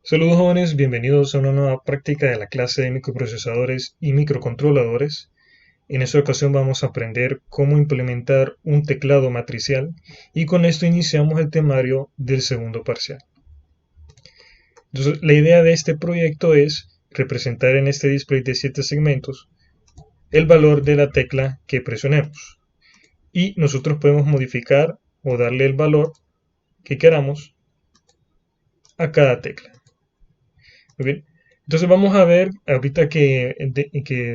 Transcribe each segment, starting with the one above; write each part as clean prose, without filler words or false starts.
Saludos jóvenes, bienvenidos a una nueva práctica de la clase de microprocesadores y microcontroladores. En esta ocasión vamos a aprender cómo implementar un teclado matricial y con esto iniciamos el temario del segundo parcial. Entonces, la idea de este proyecto es representar en este display de 7 segmentos el valor de la tecla que presionemos y nosotros podemos modificar o darle el valor que queramos a cada tecla. Muy bien. Entonces vamos a ver, ahorita que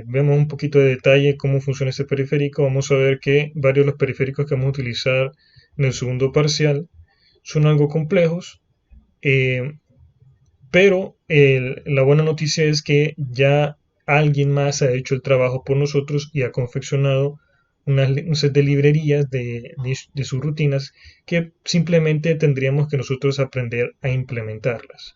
vemos un poquito de detalle cómo funciona este periférico, vamos a ver que varios de los periféricos que vamos a utilizar en el segundo parcial son algo complejos, eh, pero la buena noticia es que ya alguien más ha hecho el trabajo por nosotros y ha confeccionado un set de librerías de sus rutinas que simplemente tendríamos que nosotros aprender a implementarlas.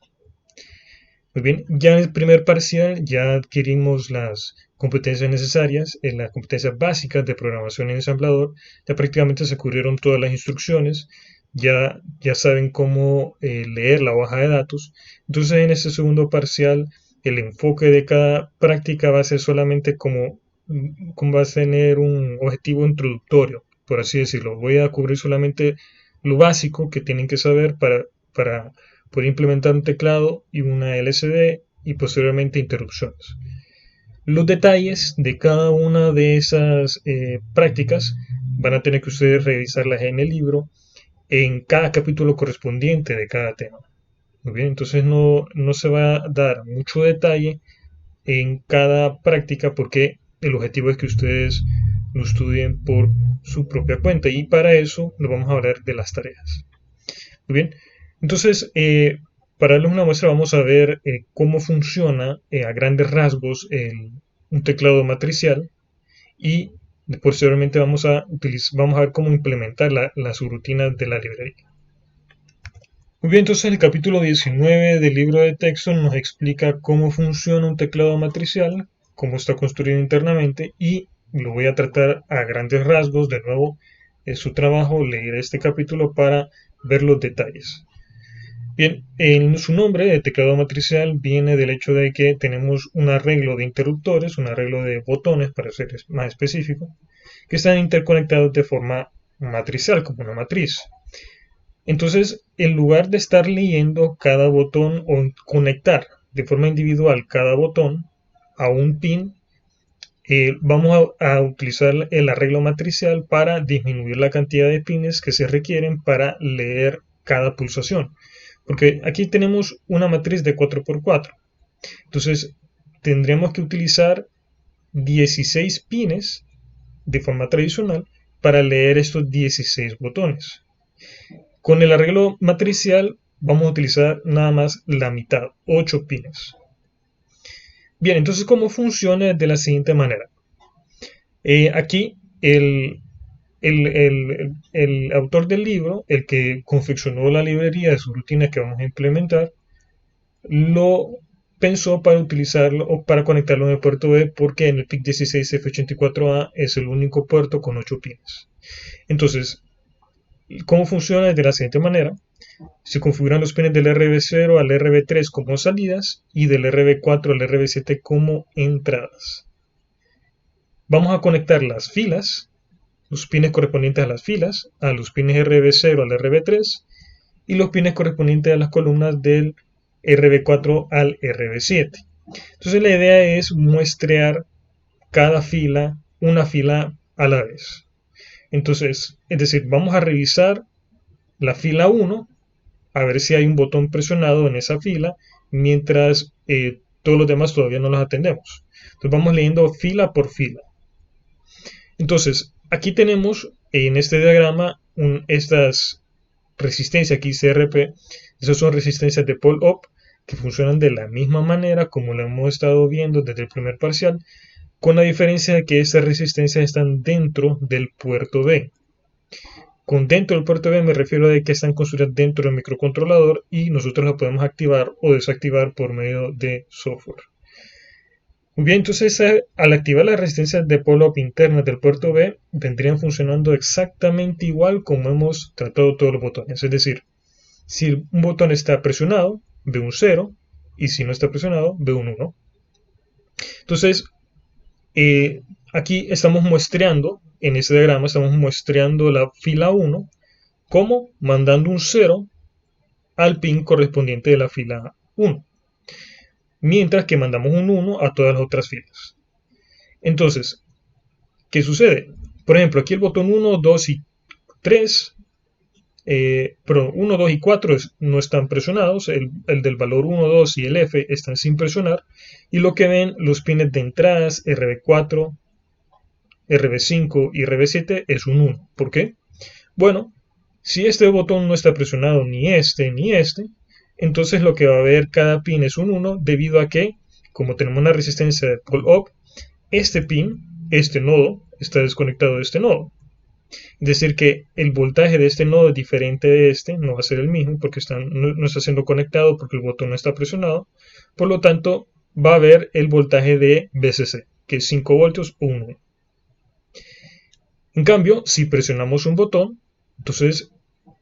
Muy bien, ya en el primer parcial ya adquirimos las competencias necesarias, en las competencias básicas de programación en ensamblador, ya prácticamente se cubrieron todas las instrucciones, ya saben cómo leer la hoja de datos. Entonces en este segundo parcial el enfoque de cada práctica va a ser solamente como va a tener un objetivo introductorio, por así decirlo. Voy a cubrir solamente lo básico que tienen que saber para poder implementar un teclado y una LCD y posteriormente interrupciones. Los detalles de cada una de esas prácticas van a tener que ustedes revisarlas en el libro en cada capítulo correspondiente de cada tema. Muy bien, entonces no se va a dar mucho detalle en cada práctica porque el objetivo es que ustedes lo estudien por su propia cuenta y para eso nos vamos a hablar de las tareas. Muy bien, entonces para darles una muestra vamos a ver cómo funciona a grandes rasgos un teclado matricial y posteriormente vamos a ver cómo implementar la subrutina de la librería. Muy bien, entonces el capítulo 19 del libro de texto nos explica cómo funciona un teclado matricial, cómo está construido internamente y lo voy a tratar a grandes rasgos. De nuevo, es su trabajo leer este capítulo para ver los detalles. Bien, en su nombre de teclado matricial viene del hecho de que tenemos un arreglo de interruptores, un arreglo de botones para ser más específico, que están interconectados de forma matricial, como una matriz. Entonces, en lugar de estar leyendo cada botón o conectar de forma individual cada botón a un pin, vamos a utilizar el arreglo matricial para disminuir la cantidad de pines que se requieren para leer cada pulsación. Porque aquí tenemos una matriz de 4x4. Entonces, tendríamos que utilizar 16 pines de forma tradicional para leer estos 16 botones. Con el arreglo matricial vamos a utilizar nada más la mitad, 8 pines. Bien, entonces ¿cómo funciona? De la siguiente manera. Aquí el autor del libro, el que confeccionó la librería de sus rutinas que vamos a implementar, lo pensó para utilizarlo o para conectarlo en el puerto B porque en el PIC 16F84A es el único puerto con 8 pines. Entonces, ¿cómo funciona? De la siguiente manera. Se configuran los pines del RB0 al RB3 como salidas y del RB4 al RB7 como entradas. Vamos a conectar las filas, los pines correspondientes a las filas, a los pines RB0 al RB3 y los pines correspondientes a las columnas del RB4 al RB7. Entonces la idea es muestrear cada fila, una fila a la vez. Entonces, es decir, vamos a revisar la fila 1 a ver si hay un botón presionado en esa fila, mientras todos los demás todavía no los atendemos. Entonces vamos leyendo fila por fila. Entonces, aquí tenemos en este diagrama estas resistencias, aquí CRP, esas son resistencias de pull-up que funcionan de la misma manera como lo hemos estado viendo desde el primer parcial, con la diferencia de que estas resistencias están dentro del puerto B. Con dentro del puerto B me refiero a que están construidas dentro del microcontrolador y nosotros las podemos activar o desactivar por medio de software. Muy bien, entonces al activar las resistencias de pull-up internas del puerto B vendrían funcionando exactamente igual como hemos tratado todos los botones. Es decir, si un botón está presionado, ve un 0, y si no está presionado, ve un 1. Entonces, aquí estamos muestreando, en este diagrama estamos muestreando la fila 1 como mandando un 0 al pin correspondiente de la fila 1, mientras que mandamos un 1 a todas las otras filas. Entonces, ¿qué sucede? Por ejemplo, aquí el botón 1, 2 y 3, perdón, 1, 2 y 4 no están presionados, el del valor 1, 2 y el F están sin presionar, y lo que ven los pines de entradas RB4, RB5 y RB7 es un 1. ¿Por qué? Bueno, si este botón no está presionado ni este, entonces lo que va a ver cada pin es un 1 debido a que, como tenemos una resistencia de pull-up, este pin, este nodo, está desconectado de este nodo. Es decir, que el voltaje de este nodo es diferente de este, no va a ser el mismo porque no está siendo conectado porque el botón no está presionado. Por lo tanto, va a haber el voltaje de VCC, que es 5 voltios o 1. En cambio, si presionamos un botón, entonces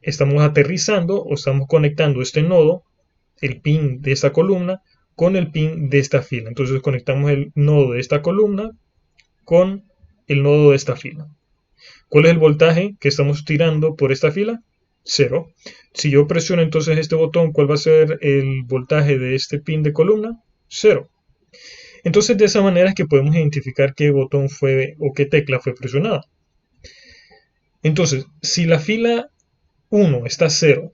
estamos aterrizando o estamos conectando este nodo, el pin de esta columna, con el pin de esta fila. Entonces conectamos el nodo de esta columna con el nodo de esta fila. ¿Cuál es el voltaje que estamos tirando por esta fila? 0. Si yo presiono entonces este botón, ¿cuál va a ser el voltaje de este pin de columna? 0. Entonces de esa manera es que podemos identificar qué botón fue o qué tecla fue presionada. Entonces, si la fila 1 está 0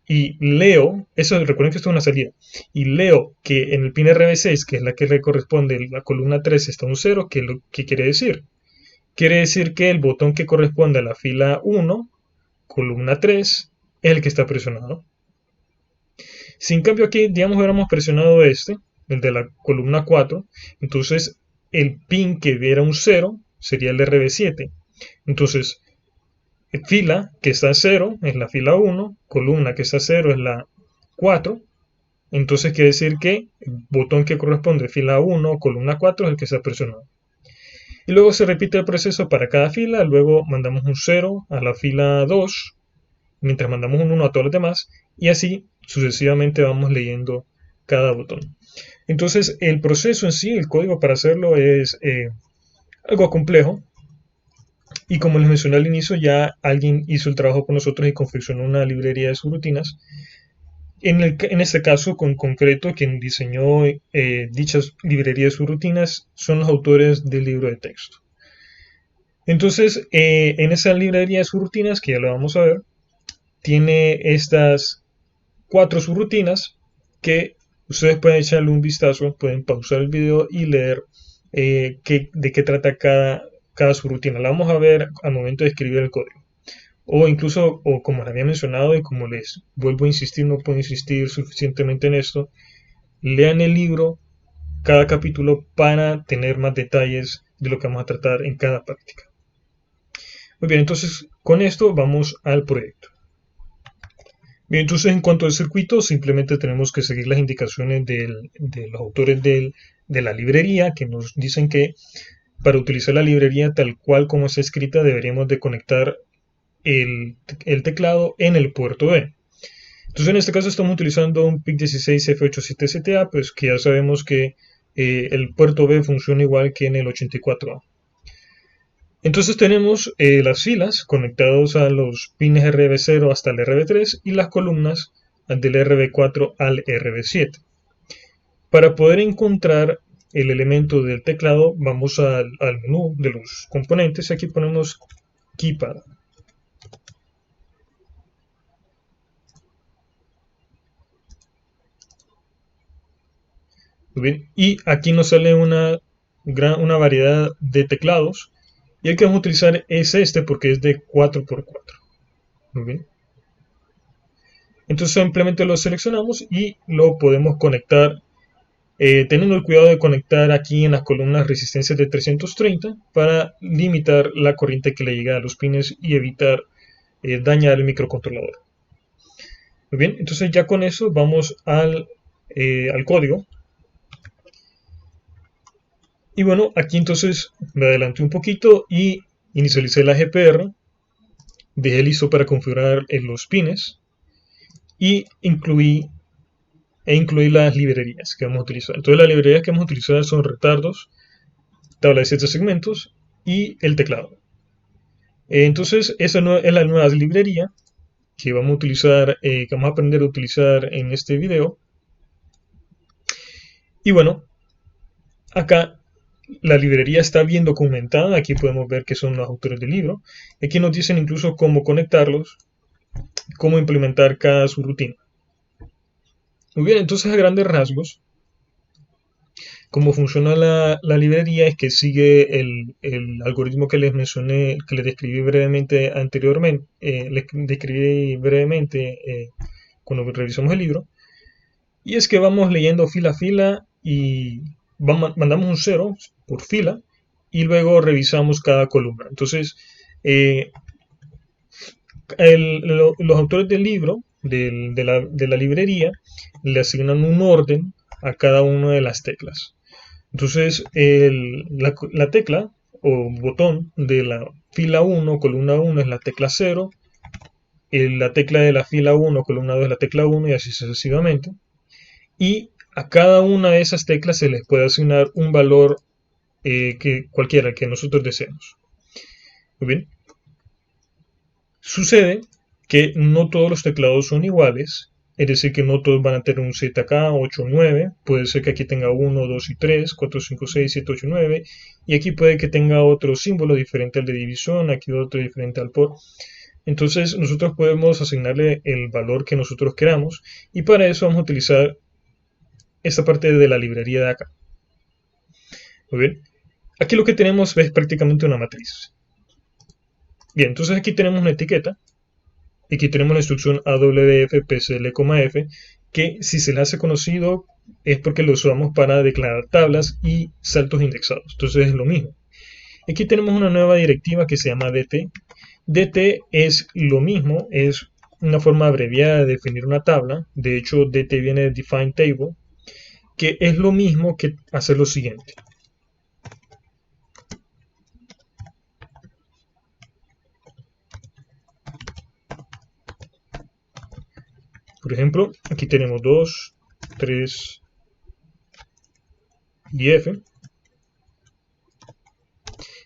y leo, recuerden que esto es una salida, y leo que en el pin RB6, que es la que le corresponde la columna 3, está un 0, ¿qué quiere decir? Quiere decir que el botón que corresponde a la fila 1, columna 3, es el que está presionado. Si en cambio aquí, digamos, hubiéramos presionado este, el de la columna 4, entonces el pin que era un 0 sería el RB7. Entonces, fila que está a 0 es la fila 1, columna que está a 0 es la 4, entonces quiere decir que el botón que corresponde a fila 1, columna 4 es el que está presionado. Y luego se repite el proceso para cada fila, luego mandamos un 0 a la fila 2, mientras mandamos un 1 a todos los demás, y así sucesivamente vamos leyendo cada botón. Entonces el proceso en sí, el código para hacerlo es algo complejo, y como les mencioné al inicio, ya alguien hizo el trabajo por nosotros y confeccionó una librería de subrutinas. En este caso, con concreto, quien diseñó dichas librerías de subrutinas son los autores del libro de texto. Entonces, en esa librería de subrutinas, que ya lo vamos a ver, tiene estas 4 subrutinas que ustedes pueden echarle un vistazo, pueden pausar el video y leer de qué trata cada subrutina. La vamos a ver al momento de escribir el código. O incluso, o como les había mencionado y como les vuelvo a insistir, no puedo insistir suficientemente en esto, lean el libro, cada capítulo, para tener más detalles de lo que vamos a tratar en cada práctica. Muy bien, entonces con esto vamos al proyecto. Bien, entonces en cuanto al circuito, simplemente tenemos que seguir las indicaciones de los autores de la librería, que nos dicen que para utilizar la librería tal cual como está escrita deberíamos de conectar el teclado en el puerto B. Entonces en este caso estamos utilizando un PIC16 F87CTA, pues que ya sabemos que el puerto B funciona igual que en el 84A. Entonces tenemos las filas conectados a los pines RB0 hasta el RB3 y las columnas del RB4 al RB7. Para poder encontrar el elemento del teclado vamos al menú de los componentes y aquí ponemos keypad. Muy bien, y aquí nos sale una variedad de teclados y el que vamos a utilizar es este porque es de 4x4. Muy bien. Entonces simplemente lo seleccionamos y lo podemos conectar, teniendo el cuidado de conectar aquí en las columnas resistencias de 330 para limitar la corriente que le llega a los pines y evitar dañar el microcontrolador. Muy bien, entonces ya con eso vamos al código. Y bueno, aquí entonces me adelanté un poquito y inicialicé la GPR, dejé listo para configurar los pines y incluí e incluir las librerías que vamos a utilizar. Entonces las librerías que vamos a utilizar son retardos, tabla de 7 segmentos y el teclado. Entonces esa es la nueva librería que vamos a utilizar, que vamos a aprender a utilizar en este video. Y bueno, acá la librería está bien documentada. Aquí podemos ver que son los autores del libro. Aquí nos dicen incluso cómo conectarlos, cómo implementar cada subrutina. Muy bien, entonces a grandes rasgos, cómo funciona la librería es que sigue el algoritmo que les mencioné, que les describí brevemente anteriormente, cuando revisamos el libro. Y es que vamos leyendo fila a fila y mandamos un 0 por fila y luego revisamos cada columna. Entonces, eh, los autores del libro, de la librería, le asignan un orden a cada una de las teclas. Entonces, la tecla o botón de la fila 1, columna 1 es la tecla 0, la tecla de la fila 1, columna 2 es la tecla 1 y así sucesivamente. Y a cada una de esas teclas se les puede asignar un valor cualquiera que nosotros deseemos. Muy bien. Sucede que no todos los teclados son iguales, es decir, que no todos van a tener un ZK 8, 9, puede ser que aquí tenga 1, 2 y 3, 4, 5, 6, 7, 8, 9, y aquí puede que tenga otro símbolo diferente al de división, aquí otro diferente al por. Entonces nosotros podemos asignarle el valor que nosotros queramos, y para eso vamos a utilizar esta parte de la librería de acá. Muy bien, aquí lo que tenemos es prácticamente una matriz. Bien, entonces aquí tenemos una etiqueta. Aquí tenemos la instrucción AWF PCL,F, que si se le hace conocido es porque lo usamos para declarar tablas y saltos indexados. Entonces es lo mismo. Aquí tenemos una nueva directiva que se llama DT. DT es lo mismo, es una forma abreviada de definir una tabla. De hecho, DT viene de Define Table, que es lo mismo que hacer lo siguiente. Por ejemplo, aquí tenemos 2, 3 y F.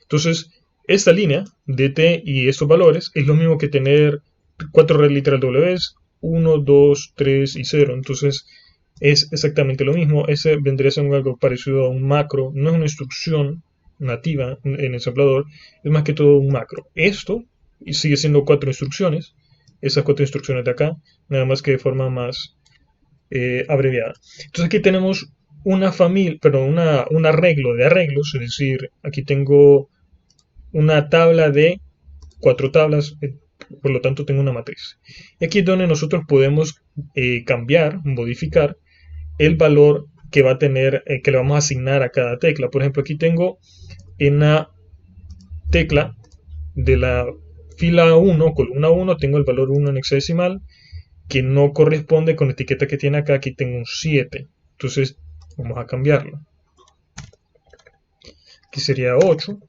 Entonces, esta línea, DT y estos valores, es lo mismo que tener 4 literal Ws, 1, 2, 3 y 0. Entonces, es exactamente lo mismo. Ese vendría a ser algo parecido a un macro. No es una instrucción nativa en el ensamblador, es más que todo un macro. Esto sigue siendo 4 instrucciones. Esas 4 instrucciones de acá, nada más que de forma más abreviada. Entonces aquí tenemos una familia, perdón, un arreglo de arreglos, es decir, aquí tengo una tabla de 4 tablas, por lo tanto tengo una matriz. Y aquí es donde nosotros podemos cambiar, modificar el valor que va a tener, que le vamos a asignar a cada tecla. Por ejemplo, aquí tengo en la tecla de la fila 1, columna 1, tengo el valor 1 en hexadecimal, que no corresponde con la etiqueta que tiene acá. Aquí tengo un 7. Entonces vamos a cambiarlo. Aquí sería 8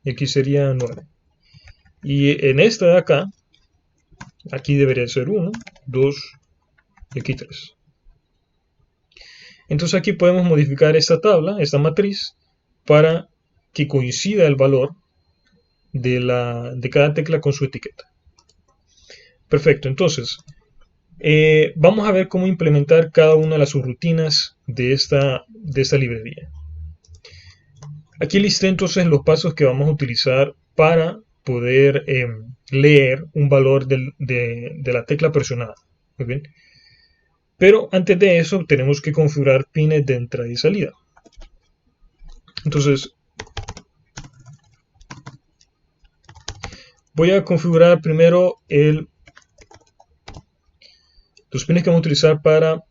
y aquí sería 9. Y en esta de acá, aquí debería ser 1, 2 y aquí 3. Entonces aquí podemos modificar esta tabla, esta matriz, para que coincida el valor de cada tecla con su etiqueta. Perfecto, entonces vamos a ver cómo implementar cada una de las subrutinas de esta librería. Aquí listé entonces los pasos que vamos a utilizar para poder leer un valor de la tecla presionada. Muy bien. Pero antes de eso tenemos que configurar pines de entrada y salida. Entonces voy a configurar primero los pines que vamos a utilizar para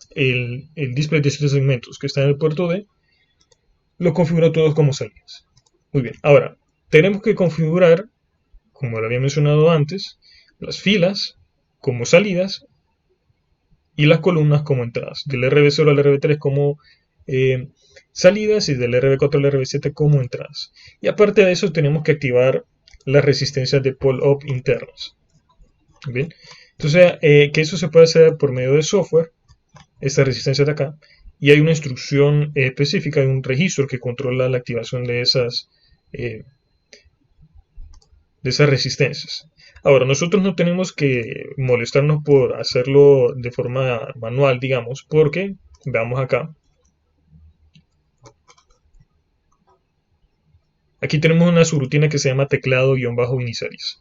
el display de 7 segmentos que está en el puerto D. Lo configuro todos como salidas. Muy bien, ahora tenemos que configurar, como lo había mencionado antes, las filas como salidas y las columnas como entradas, del RB0 al RB3 como salidas y del RB4 al RB7 como entradas. Y aparte de eso tenemos que activar las resistencias de pull-up internas. Bien, Entonces, que eso se puede hacer por medio de software, esta resistencia de acá, y hay una instrucción específica, hay un registro que controla la activación eh, de esas resistencias. Ahora, nosotros no tenemos que molestarnos por hacerlo de forma manual, digamos, porque, veamos acá, aquí tenemos una subrutina que se llama teclado-inicializa.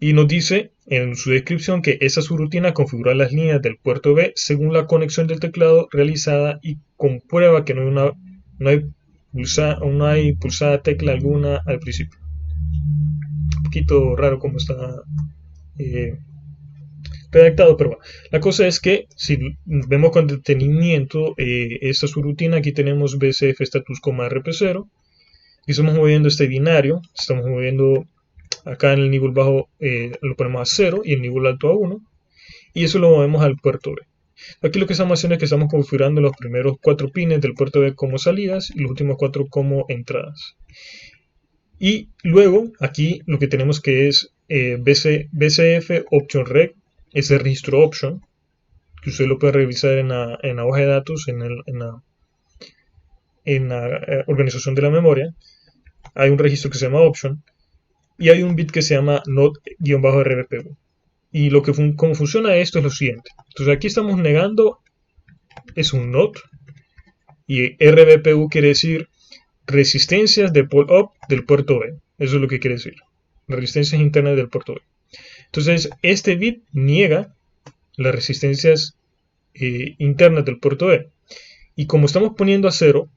Y nos dice en su descripción que esa subrutina configura las líneas del puerto B según la conexión del teclado realizada y comprueba que no hay pulsada tecla alguna al principio. Un poquito raro como está eh, redactado, pero bueno. La cosa es que si vemos con detenimiento esta subrutina, aquí tenemos bcf status, rp0, y estamos moviendo este binario, estamos moviendo acá en el nivel bajo, lo ponemos a 0 y el nivel alto a 1, y eso lo movemos al puerto B. Aquí lo que estamos haciendo es que estamos configurando los primeros 4 pines del puerto B como salidas y los últimos 4 como entradas. Y luego aquí lo que tenemos que es bcf option reg, ese registro option, que usted lo puede revisar en la hoja de datos, en la organización de la memoria. Hay un registro que se llama option y hay un bit que se llama not-rbpu. Y cómo funciona esto es lo siguiente. Entonces aquí estamos negando, es un not, y rbpu quiere decir resistencias de pull-up del puerto B. Eso es lo que quiere decir. Resistencias internas del puerto B. Entonces este bit niega las resistencias internas del puerto B. Y como estamos poniendo a 0,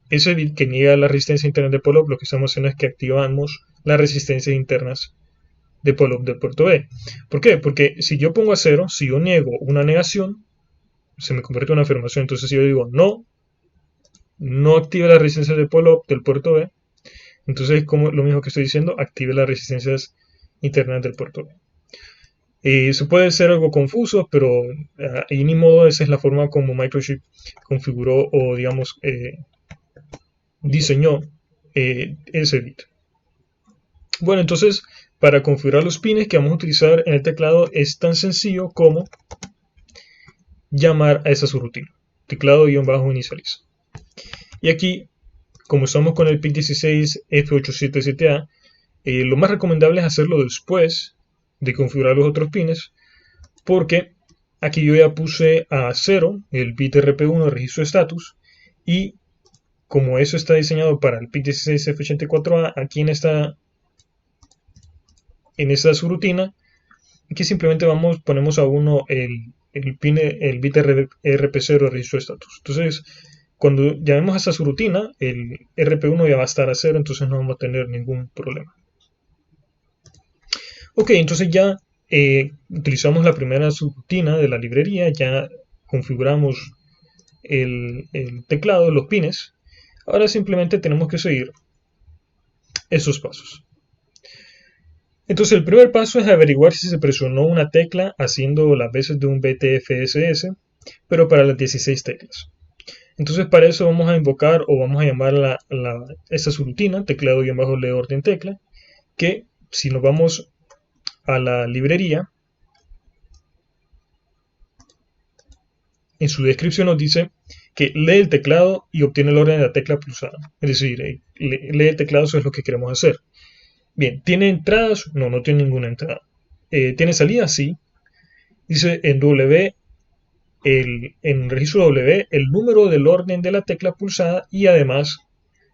ese bit que niega la resistencia interna de pull-up, lo que estamos haciendo es que activamos las resistencias internas de pull-up del puerto B. ¿Por qué? Porque si yo pongo a 0, si yo niego una negación, se me convierte en una afirmación. Entonces si yo digo no active las resistencias de pull-up del puerto B, entonces como lo mismo que estoy diciendo, active las resistencias internas del puerto B. Eso puede ser algo confuso, pero y ni modo, esa es la forma como Microchip configuró o digamos diseñó ese bit. Bueno, entonces para configurar los pines que vamos a utilizar en el teclado es tan sencillo como llamar a esa subrutina, teclado-inicializa. Y aquí, como estamos con el PIC 16 F877A, lo más recomendable es hacerlo después de configurar los otros pines, porque aquí yo ya puse a 0 el bit RP1 de registro de status, y como eso está diseñado para el PIC 16 F84A, aquí en esta subrutina, aquí simplemente ponemos a 1 el bit RP0 de registro de status. Entonces, cuando llamemos a esa subrutina, el RP1 ya va a estar a 0, entonces no vamos a tener ningún problema. Ok, entonces ya utilizamos la primera subrutina de la librería, ya configuramos el teclado, los pines. Ahora simplemente tenemos que seguir esos pasos. Entonces el primer paso es averiguar si se presionó una tecla haciendo las veces de un BTFSS, pero para las 16 teclas. Entonces para eso vamos a invocar o vamos a llamar esta subrutina, teclado-le orden tecla, que si nos vamos a la librería, en su descripción nos dice que lee el teclado y obtiene el orden de la tecla pulsada. Es decir, lee el teclado, eso es lo que queremos hacer. Bien, ¿tiene entradas? No, no tiene ninguna entrada. ¿Tiene salidas? Sí. Dice en W, en registro W, el número del orden de la tecla pulsada, y además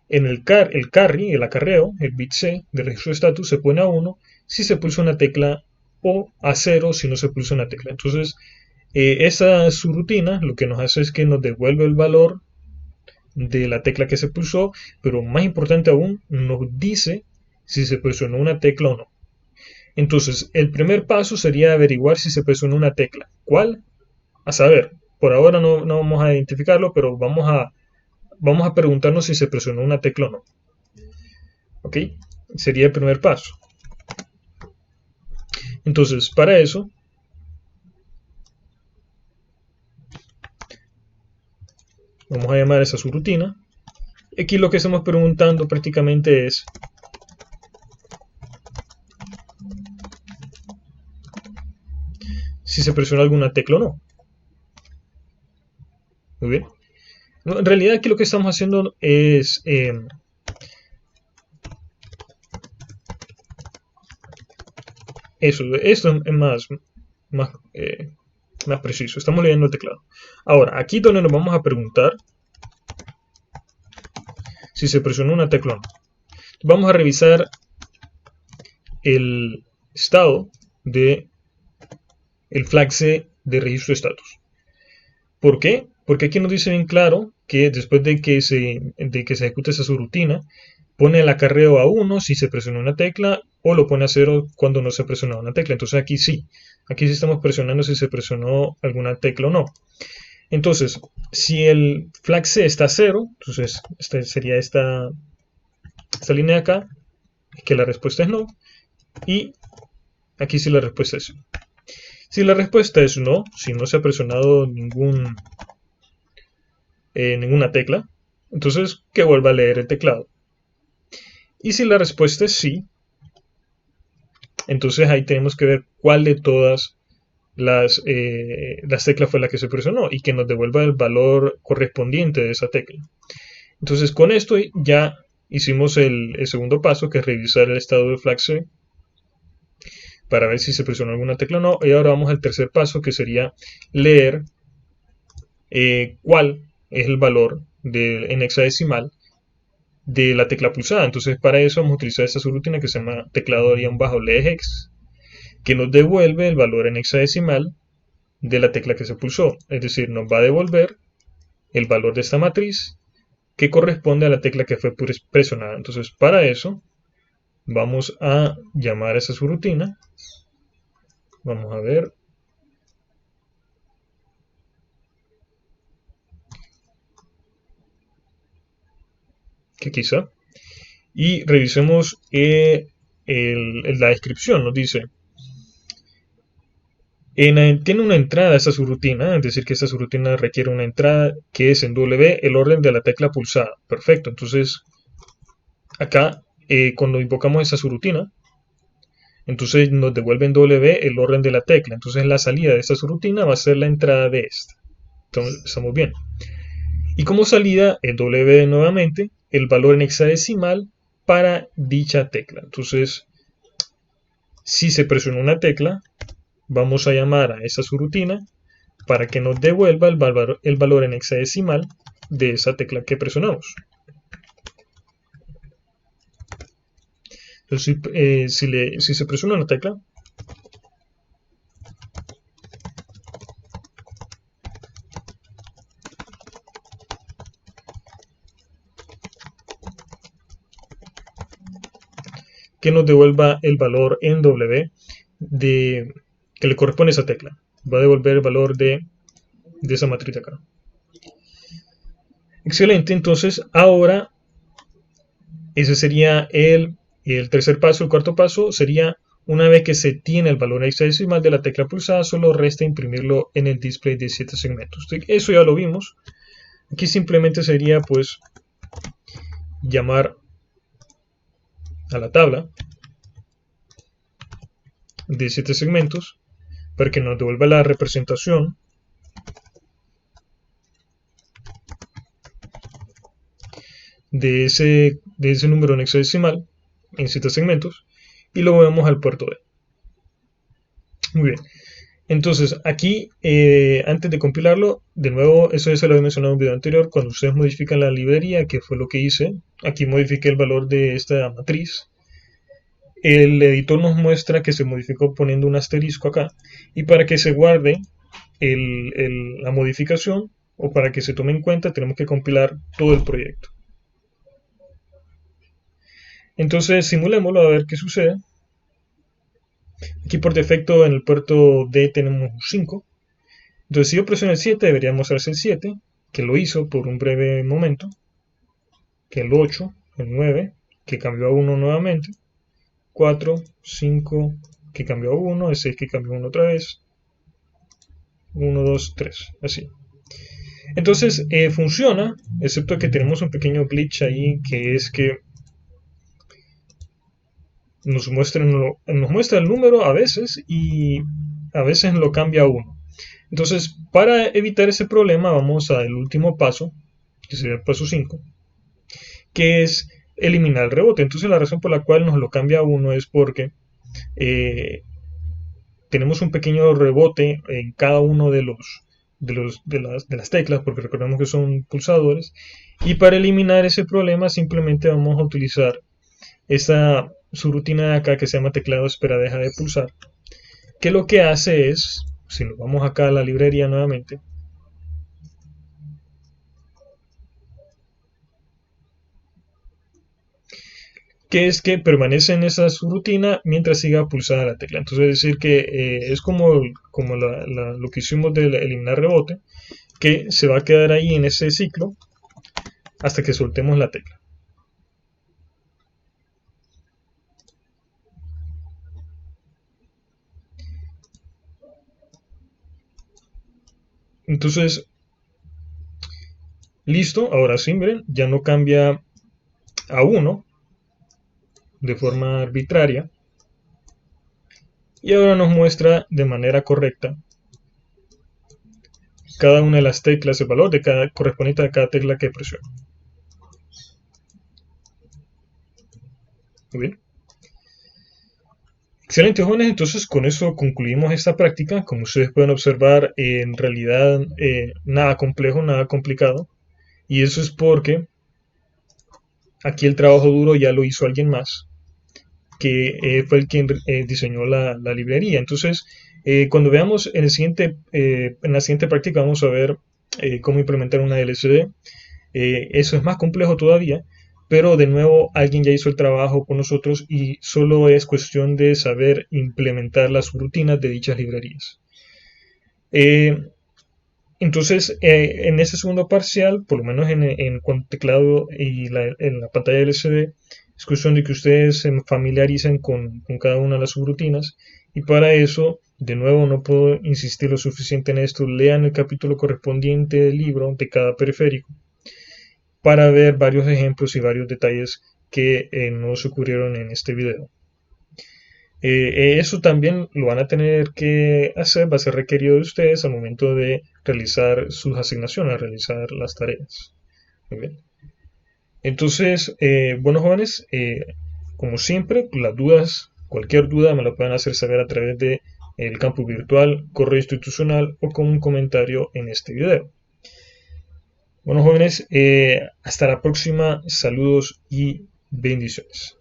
en el carry, el acarreo, el bit C del registro de status se pone a 1 si se pulsa una tecla, o a 0 si no se pulsa una tecla. Entonces, esa subrutina lo que nos hace es que nos devuelve el valor de la tecla que se pulsó, pero más importante aún, nos dice si se presionó una tecla o no. Entonces, el primer paso sería averiguar si se presionó una tecla. ¿Cuál? A saber, por ahora no vamos a identificarlo, pero vamos a preguntarnos si se presionó una tecla o no. ¿Ok? Sería el primer paso. Entonces, para eso, vamos a llamar a esa subrutina. Aquí lo que estamos preguntando prácticamente es si se presiona alguna tecla o no. Muy bien. No, en realidad aquí lo que estamos haciendo es esto es más, más preciso. Estamos leyendo el teclado. Ahora, aquí donde nos vamos a preguntar si se presionó una tecla o no. Vamos a revisar el estado de el flag C de registro de estatus. ¿Por qué? Porque aquí nos dice bien claro que después de que se ejecute esa subrutina, pone el acarreo a 1 si se presionó una tecla o lo pone a 0 cuando no se presionó una tecla. Entonces aquí sí estamos presionando si se presionó alguna tecla o no. Entonces, si el flag C está a 0, entonces sería esta línea de acá, que la respuesta es no, y aquí sí la respuesta es no. Si la respuesta es no, si no se ha presionado ninguna tecla, entonces que vuelva a leer el teclado. Y si la respuesta es sí, entonces ahí tenemos que ver cuál de todas las teclas fue la que se presionó y que nos devuelva el valor correspondiente de esa tecla. Entonces con esto ya hicimos el segundo paso, que es revisar el estado del flag C para ver si se presionó alguna tecla o no. Y ahora vamos al tercer paso, que sería leer cuál es el valor en hexadecimal de la tecla pulsada. Entonces para eso vamos a utilizar esta subrutina que se llama teclado-lehex, que nos devuelve el valor en hexadecimal de la tecla que se pulsó. Es decir, nos va a devolver el valor de esta matriz que corresponde a la tecla que fue presionada. Entonces para eso vamos a llamar a esa subrutina. Vamos a ver. Que quizá. Y revisemos la descripción. Nos dice, tiene una entrada esta subrutina, es decir, que esta subrutina requiere una entrada que es en W el orden de la tecla pulsada. Perfecto. Entonces, acá, cuando invocamos esa subrutina, entonces nos devuelve en W el orden de la tecla. Entonces la salida de esta subrutina va a ser la entrada de esta. Entonces, estamos bien. Y como salida, el W nuevamente el valor en hexadecimal para dicha tecla. Entonces, si se presionó una tecla, vamos a llamar a esa subrutina para que nos devuelva el valor en hexadecimal de esa tecla que presionamos. Entonces, si se presiona una tecla, que nos devuelva el valor en W que le corresponde a esa tecla. Va a devolver el valor de esa matriz de acá. Excelente, entonces ahora ese sería el tercer paso. El cuarto paso sería, una vez que se tiene el valor hexadecimal de la tecla pulsada, solo resta imprimirlo en el display de 7 segmentos. Eso ya lo vimos. Aquí simplemente sería pues llamar a la tabla de 7 segmentos para que nos devuelva la representación de ese número en hexadecimal en 7 segmentos y lo movemos al puerto D. Muy bien. Entonces aquí, antes de compilarlo, de nuevo, eso ya se lo había mencionado en un video anterior, cuando ustedes modifican la librería, que fue lo que hice, aquí modifiqué el valor de esta matriz. El editor nos muestra que se modificó poniendo un asterisco acá, y para que se guarde la modificación, o para que se tome en cuenta, tenemos que compilar todo el proyecto. Entonces simulémoslo a ver qué sucede. Aquí por defecto en el puerto D tenemos un 5. Entonces si yo presiono el 7 debería mostrarse el 7, que lo hizo por un breve momento, que el 8, el 9, que cambió a 1 nuevamente, 4, 5, que cambió a 1, el 6 que cambió a 1 otra vez, 1, 2, 3, así. Entonces funciona, excepto que tenemos un pequeño glitch ahí, que es que nos muestra el número a veces y a veces lo cambia a 1. Entonces, para evitar ese problema, vamos al último paso, que sería el paso 5, que es eliminar el rebote. Entonces, la razón por la cual nos lo cambia a 1 es porque eh, tenemos un pequeño rebote en cada uno de las teclas, porque recordemos que son pulsadores, y para eliminar ese problema simplemente vamos a utilizar esta subrutina de acá que se llama teclado espera deja de pulsar, que lo que hace es, si nos vamos acá a la librería nuevamente, que es que permanece en esa subrutina mientras siga pulsada la tecla. Entonces es decir que es como lo que hicimos de eliminar rebote, que se va a quedar ahí en ese ciclo hasta que soltemos la tecla. Entonces, listo, ahora sí, miren, ya no cambia a 1 de forma arbitraria y ahora nos muestra de manera correcta cada una de las teclas, el valor de cada correspondiente a cada tecla que presiona. Muy bien. Excelente, jóvenes. Entonces, con eso concluimos esta práctica. Como ustedes pueden observar, en realidad nada complejo, nada complicado. Y eso es porque aquí el trabajo duro ya lo hizo alguien más, que fue el quien diseñó la librería. Entonces, cuando veamos en la siguiente práctica, vamos a ver cómo implementar una LCD. Eso es más complejo todavía, pero de nuevo alguien ya hizo el trabajo con nosotros y solo es cuestión de saber implementar las rutinas de dichas librerías. Eh, entonces, en ese segundo parcial, por lo menos en cuanto teclado y en la pantalla LCD, es cuestión de que ustedes se familiaricen con cada una de las subrutinas y para eso, de nuevo, no puedo insistir lo suficiente en esto, lean el capítulo correspondiente del libro de cada periférico para ver varios ejemplos y varios detalles que no se ocurrieron en este video. Eso también lo van a tener que hacer, va a ser requerido de ustedes al momento de realizar sus asignaciones, realizar las tareas. Muy bien. Entonces, bueno jóvenes, como siempre, las dudas, cualquier duda me la pueden hacer saber a través de el campus virtual, correo institucional o con un comentario en este video. Bueno jóvenes, hasta la próxima, saludos y bendiciones.